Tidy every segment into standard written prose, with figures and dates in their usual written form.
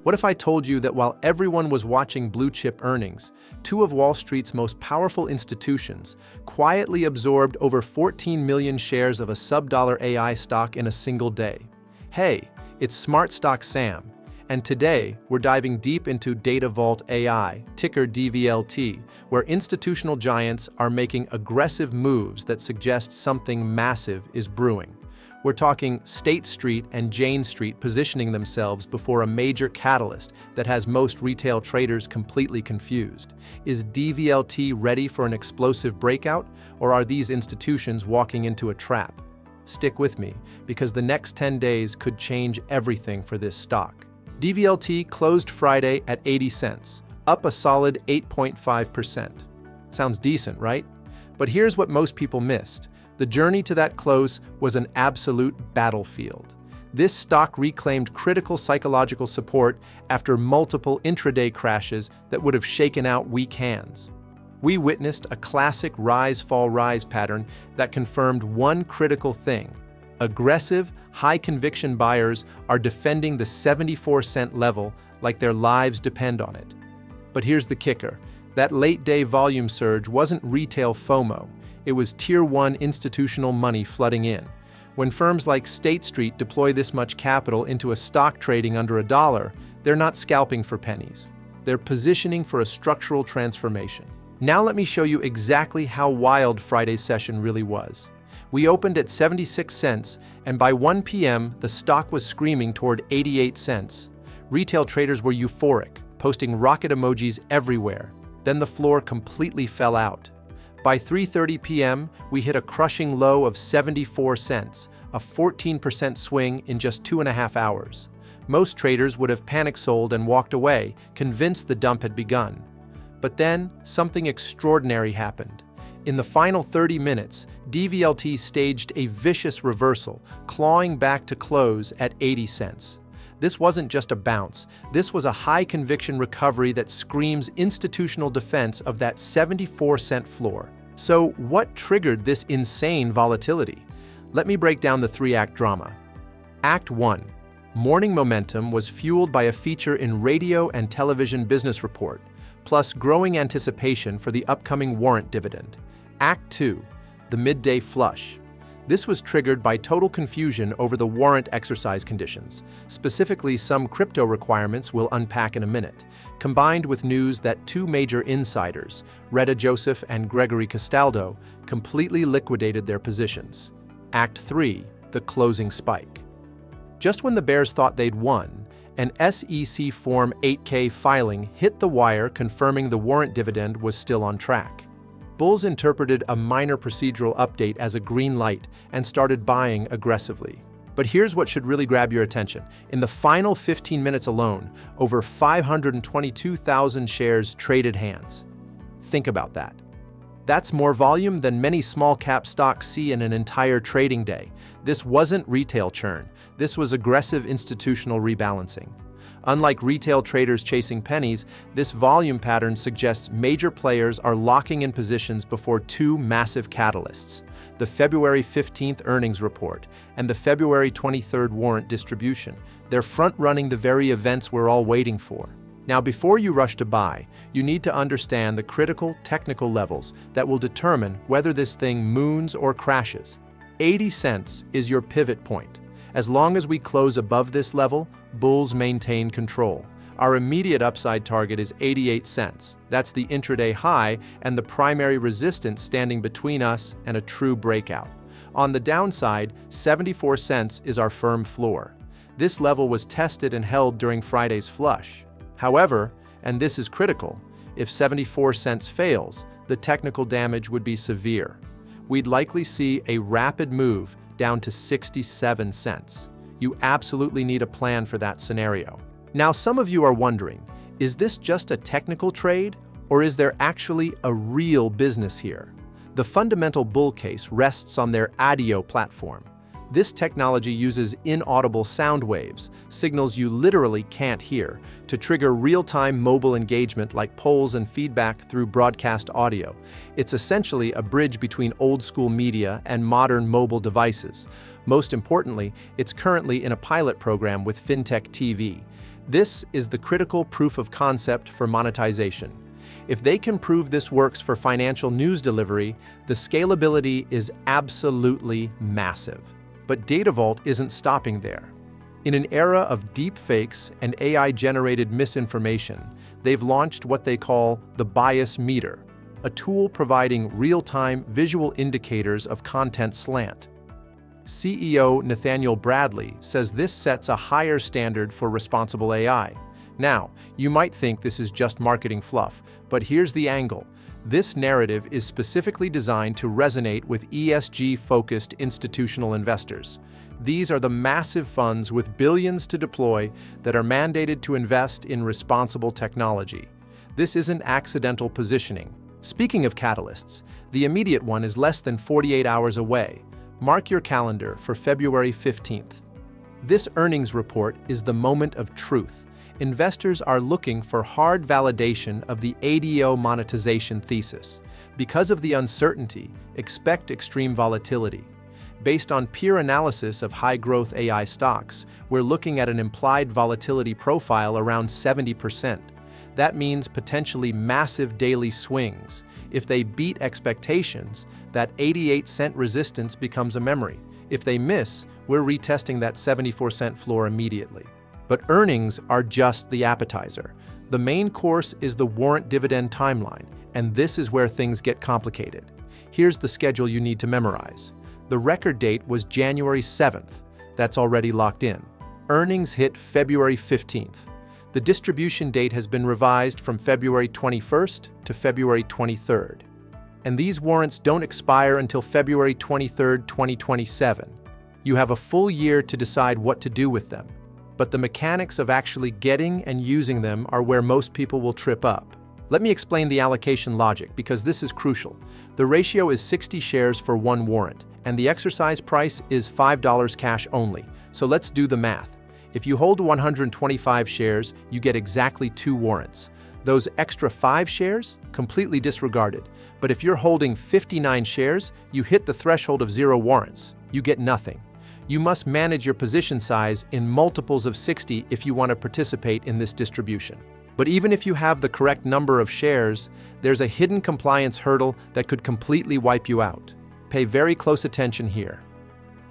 What if I told you that while everyone was watching blue-chip earnings, two of Wall Street's most powerful institutions quietly absorbed over 14 million shares of a sub-dollar AI stock in a single day? Hey, it's Smart Stock Sam, and today we're diving deep into Datavault AI, ticker DVLT, where institutional giants are making aggressive moves that suggest something massive is brewing. We're talking State Street and Jane Street positioning themselves before a major catalyst that has most retail traders completely confused. Is DVLT ready for an explosive breakout, or are these institutions walking into a trap? Stick with me, because the next 10 days could change everything for this stock. DVLT closed Friday at 80 cents, up a solid 8.5%. Sounds decent, right? But here's what most people missed. The journey to that close was an absolute battlefield. This stock reclaimed critical psychological support after multiple intraday crashes that would have shaken out weak hands. We witnessed a classic rise-fall-rise pattern that confirmed one critical thing. Aggressive, high-conviction buyers are defending the 74-cent level like their lives depend on it. But here's the kicker. That late-day volume surge wasn't retail FOMO. It was Tier 1 institutional money flooding in. When firms like State Street deploy this much capital into a stock trading under $1, they're not scalping for pennies. They're positioning for a structural transformation. Now let me show you exactly how wild Friday's session really was. We opened at 76 cents, and by 1 p.m., the stock was screaming toward 88 cents. Retail traders were euphoric, posting rocket emojis everywhere. Then the floor completely fell out. By 3:30 p.m., we hit a crushing low of 74 cents, a 14% swing in just 2.5 hours. Most traders would have panic sold and walked away, convinced the dump had begun. But then, something extraordinary happened. In the final 30 minutes, DVLT staged a vicious reversal, clawing back to close at 80 cents. This wasn't just a bounce. This was a high-conviction recovery that screams institutional defense of that 74-cent floor. So what triggered this insane volatility? Let me break down the three-act drama. Act 1. Morning momentum was fueled by a feature in radio and television business report, plus growing anticipation for the upcoming warrant dividend. Act 2. The midday flush. This was triggered by total confusion over the warrant exercise conditions, specifically some crypto requirements we'll unpack in a minute, combined with news that two major insiders, Retta Joseph and Gregory Castaldo, completely liquidated their positions. Act 3. The closing spike. Just when the bears thought they'd won, an SEC Form 8K filing hit the wire confirming the warrant dividend was still on track. Bulls interpreted a minor procedural update as a green light and started buying aggressively. But here's what should really grab your attention. In the final 15 minutes alone, over 522,000 shares traded hands. Think about that. That's more volume than many small-cap stocks see in an entire trading day. This wasn't retail churn. This was aggressive institutional rebalancing. Unlike retail traders chasing pennies, this volume pattern suggests major players are locking in positions before two massive catalysts: the February 15th earnings report and the February 23rd warrant distribution. They're front-running the very events we're all waiting for. Now, before you rush to buy, you need to understand the critical technical levels that will determine whether this thing moons or crashes. 80 cents is your pivot point. As long as we close above this level, bulls maintain control. Our immediate upside target is 88 cents. That's the intraday high and the primary resistance standing between us and a true breakout. On the downside, 74 cents is our firm floor. This level was tested and held during Friday's flush. However, and this is critical, if 74 cents fails, the technical damage would be severe. We'd likely see a rapid move down to 67 cents. You absolutely need a plan for that scenario. Now, some of you are wondering, is this just a technical trade, or is there actually a real business here? The fundamental bull case rests on their ADIO platform. This technology uses inaudible sound waves, signals you literally can't hear, to trigger real-time mobile engagement like polls and feedback through broadcast audio. It's essentially a bridge between old-school media and modern mobile devices. Most importantly, it's currently in a pilot program with FinTech TV. This is the critical proof of concept for monetization. If they can prove this works for financial news delivery, the scalability is absolutely massive. But Datavault isn't stopping there. In an era of deepfakes and AI-generated misinformation, they've launched what they call the bias meter, a tool providing real-time visual indicators of content slant. CEO Nathaniel Bradley says this sets a higher standard for responsible AI. Now, you might think this is just marketing fluff, but here's the angle. This narrative is specifically designed to resonate with ESG-focused institutional investors. These are the massive funds with billions to deploy that are mandated to invest in responsible technology. This isn't accidental positioning. Speaking of catalysts, the immediate one is less than 48 hours away. Mark your calendar for February 15th. This earnings report is the moment of truth. Investors are looking for hard validation of the ADIO monetization thesis. Because of the uncertainty, expect extreme volatility. Based on peer analysis of high-growth AI stocks, we're looking at an implied volatility profile around 70%. That means potentially massive daily swings. If they beat expectations, that 88-cent resistance becomes a memory. If they miss, we're retesting that 74-cent floor immediately. But earnings are just the appetizer. The main course is the warrant dividend timeline, and this is where things get complicated. Here's the schedule you need to memorize. The record date was January 7th. That's already locked in. Earnings hit February 15th. The distribution date has been revised from February 21st to February 23rd. And these warrants don't expire until February 23rd, 2027. You have a full year to decide what to do with them. But the mechanics of actually getting and using them are where most people will trip up. Let me explain the allocation logic, because this is crucial. The ratio is 60 shares for one warrant, and the exercise price is $5 cash only. So let's do the math. If you hold 125 shares, you get exactly 2 warrants. Those extra 5 shares? Completely disregarded. But if you're holding 59 shares, you hit the threshold of 0 warrants. You get nothing. You must manage your position size in multiples of 60 if you want to participate in this distribution. But even if you have the correct number of shares, there's a hidden compliance hurdle that could completely wipe you out. Pay very close attention here.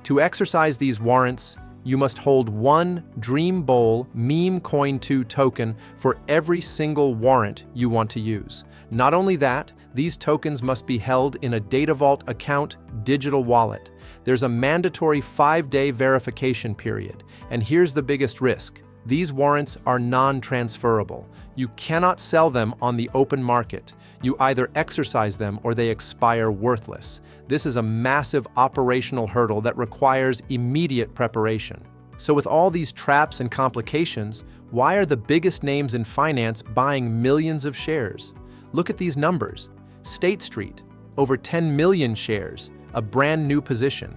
To exercise these warrants, you must hold 1 Dream Bowl Meme Coin 2 token for every single warrant you want to use. Not only that, these tokens must be held in a Datavault account digital wallet. There's a mandatory 5-day verification period, and here's the biggest risk. These warrants are non-transferable. You cannot sell them on the open market. You either exercise them or they expire worthless. This is a massive operational hurdle that requires immediate preparation. So with all these traps and complications, why are the biggest names in finance buying millions of shares? Look at these numbers. State Street, over 10 million shares, a brand new position.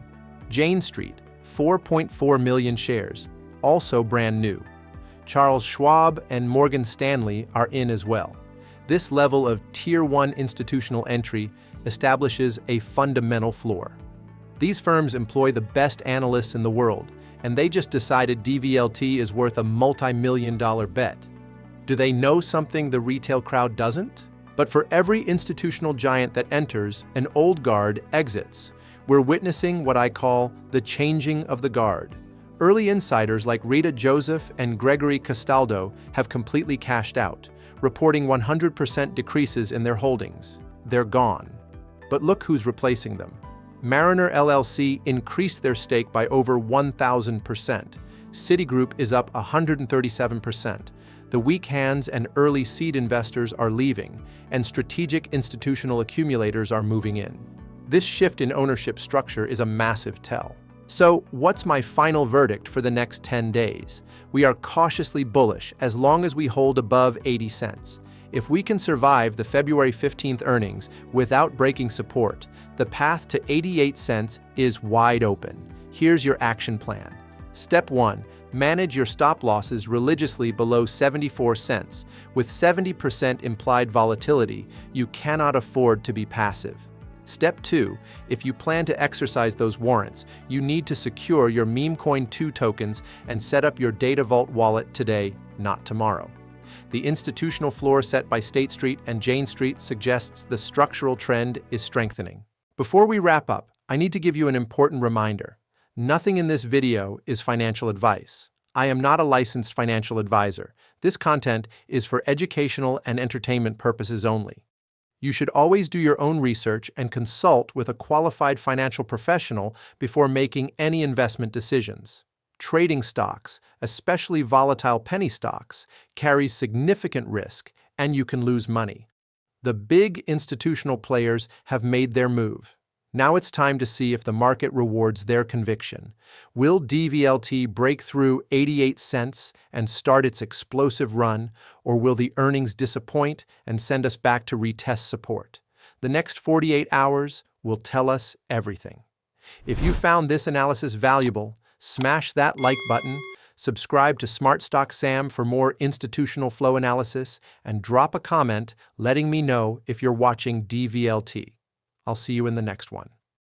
Jane Street, 4.4 million shares, also brand new. Charles Schwab and Morgan Stanley are in as well. This level of Tier 1 institutional entry establishes a fundamental floor. These firms employ the best analysts in the world, and they just decided DVLT is worth a multi-million-dollar bet. Do they know something the retail crowd doesn't? But for every institutional giant that enters, an old guard exits. We're witnessing what I call the changing of the guard. Early insiders like Rita Joseph and Gregory Castaldo have completely cashed out, reporting 100% decreases in their holdings. They're gone. But look who's replacing them. Mariner LLC increased their stake by over 1,000%. Citigroup is up 137%. The weak hands and early seed investors are leaving, and strategic institutional accumulators are moving in. This shift in ownership structure is a massive tell. So, what's my final verdict for the next 10 days? We are cautiously bullish as long as we hold above 80 cents. If we can survive the February 15th earnings without breaking support, the path to 88 cents is wide open. Here's your action plan. Step 1. Manage your stop losses religiously below 74 cents. With 70% implied volatility, you cannot afford to be passive. Step 2. If you plan to exercise those warrants, you need to secure your memecoin 2 tokens and set up your Datavault wallet today, not tomorrow. The institutional floor set by State Street and Jane Street suggests the structural trend is strengthening. Before we wrap up, I need to give you an important reminder. Nothing in this video is financial advice. I am not a licensed financial advisor. This content is for educational and entertainment purposes only. You should always do your own research and consult with a qualified financial professional before making any investment decisions. Trading stocks, especially volatile penny stocks, carries significant risk, and you can lose money. The big institutional players have made their move. Now it's time to see if the market rewards their conviction. Will DVLT break through 88 cents and start its explosive run, or will the earnings disappoint and send us back to retest support? The next 48 hours will tell us everything. If you found this analysis valuable, smash that like button, subscribe to Smart Stock Sam for more institutional flow analysis, and drop a comment letting me know if you're watching DVLT. I'll see you in the next one.